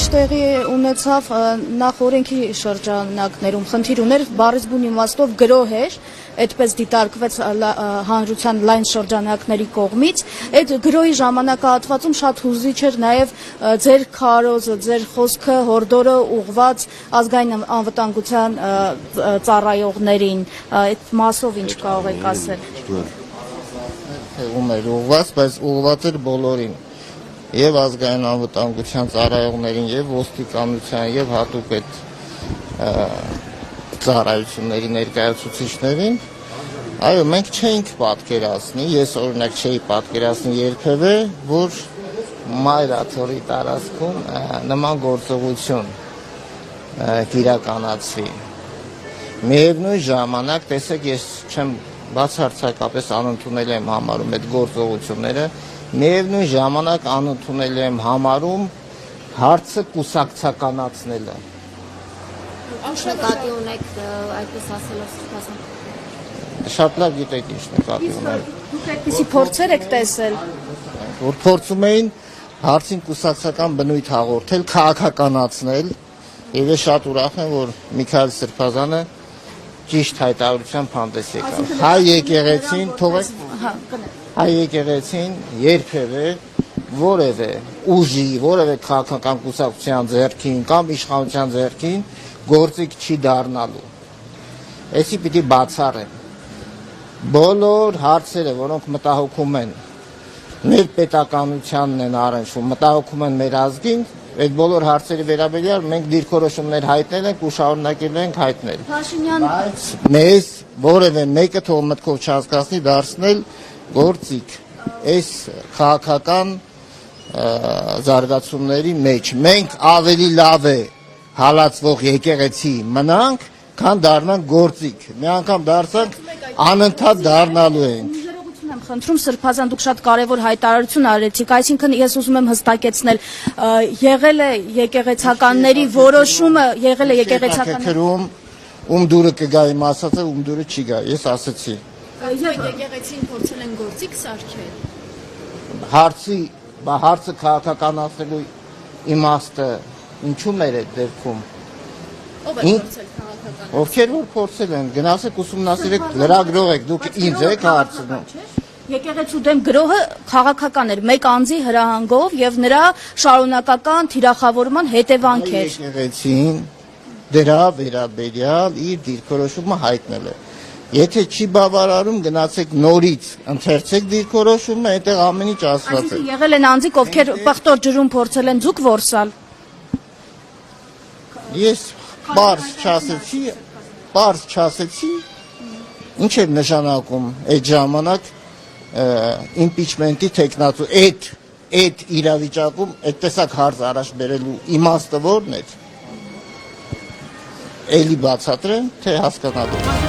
ինչ տեղի ունեցավ նախ օրենքի շրջանակներում խնդիր ուներ բառից բուն իմաստով գրոհ էր, այդպես դիտարկվեց հանրության լայն շրջանակների կողմից, այդ գրոհի ժամանակահատվածում շատ հուզիչ էր նաև ձեր քարոզը, ձեր խոսքը, հորդորը ուղղված ազգային անվտանգության ծառայողներին, այդ մասով ինչ կարող եք ասել։ Ում էր ուղղված, բայց ուղղված էր բոլորին։ Եվ ազգային անվտանգության ծառայողներին, եւ ոստիկանության, եւ հատուկ այդ ծառայությունների ներկայացուցիչներին, այո, մենք չէինք պատկերացնի, ես օրինակ չէի պատկերացնի երբևէ, որ Մայրաթորի տարածքում նման գործողություն իրականացվի։ Միևնույն ժամանակ, տեսեք, ես չեմ բացարձակապես անընդունել եմ համարում այդ գործողությունները, միևնույն ժամանակ անընդունել եմ համարում հարցը կուսակցականացնելը։ Ինչ նկատի ունեք այդպես ասելով Սրբազան։ Շատ լավ գիտեք ինչ նկատի ունեմ։ Դուք այդպիսի փորձեր եք տեսել։ Որ փորձում էին հարցին կուսակցական բնույթ հաղորդել, քաղաքականացնել, եւ ես շատ ուրախ եմ, որ Միքայել Սրբազանը ճիշտ հայտարարությամբ հանդես եկավ։ Հայ եկեղեցին, թողեք Հայ եկեղեցին երբևէ որևէ ուժի, որևէ քաղաքական կուսակցության ձեռքին կամ իշխանության ձեռքին գործիք չի դառնալու։ Այսի պիտի բացառեմ։ Բոլոր հարցերը, որոնք մտահոգում են մեր պետականությանն են առնչվում, մտահոգում են մեր ազգին, այդ բոլոր հարցերի վերաբերյալ մենք դիրքորոշումներ հայտնել ենք ու շարունակել ենք հայտնել։ Բայց մեզ որևէ մեկը թող մտքով չհասկացնի դարձնել գործիք այս քաղաքական զարգացումների մեջ մենք ավելի լավ է հալածվող եկեղեցի մնանք, քան դառնանք գործիք։ Մի անգամ դարձանք անընդհատ դառնալու ենք։ Եմ խնդրում Սրբազան, դուք շատ կարևոր հայտարարություն արեցիք, այսինքն ես ուզում եմ հստակեցնել, եղել է եկեղեցականների որոշումը, եղել է եկեղեցականների ում դուրը կգա իմ ասածը, ում դուրը չի գա, ես ասացի։ Եկեղեցին փորձել են գործիք սարքել։ Հարցը քաղաքականացնելու իմաստը ինչու մեր այդ դեպքում։ Ով է փորձել քաղաքական։ Ովքեր որ փորձել են, գնացեք ուսումնասիրեք, լրագրող եք, դուք ինձ եք հարցնում։ Եկեղեցու դեմ գրոհը քաղաքական էր, մեկ անձի հրահանգով եւ նրա շարունակական թիրախավորման հետևանք էր։ Եկեղեցին դրա վերաբերյալ իր դիրքորոշումը հայտնել է։ Եթե չի բավարարում, գնացեք նորից, ընթերցեք դիրքորոշումը, այդտեղ ամեն ինչ ասված է։ Այսինքն եղել են անձիկ, ովքեր պղտոր ջրում փորձել են ձուկ որսալ։ Ես պարզ չասեցի, ինչ էր նշանակում այդ ժամանակ իմպիչմենտի թեկնածու այդ իրավիճակում այդ տեսակ հարց առաջ բերելու իմաստը որն է։ Էլի բացատրեմ, թե հասկանալու։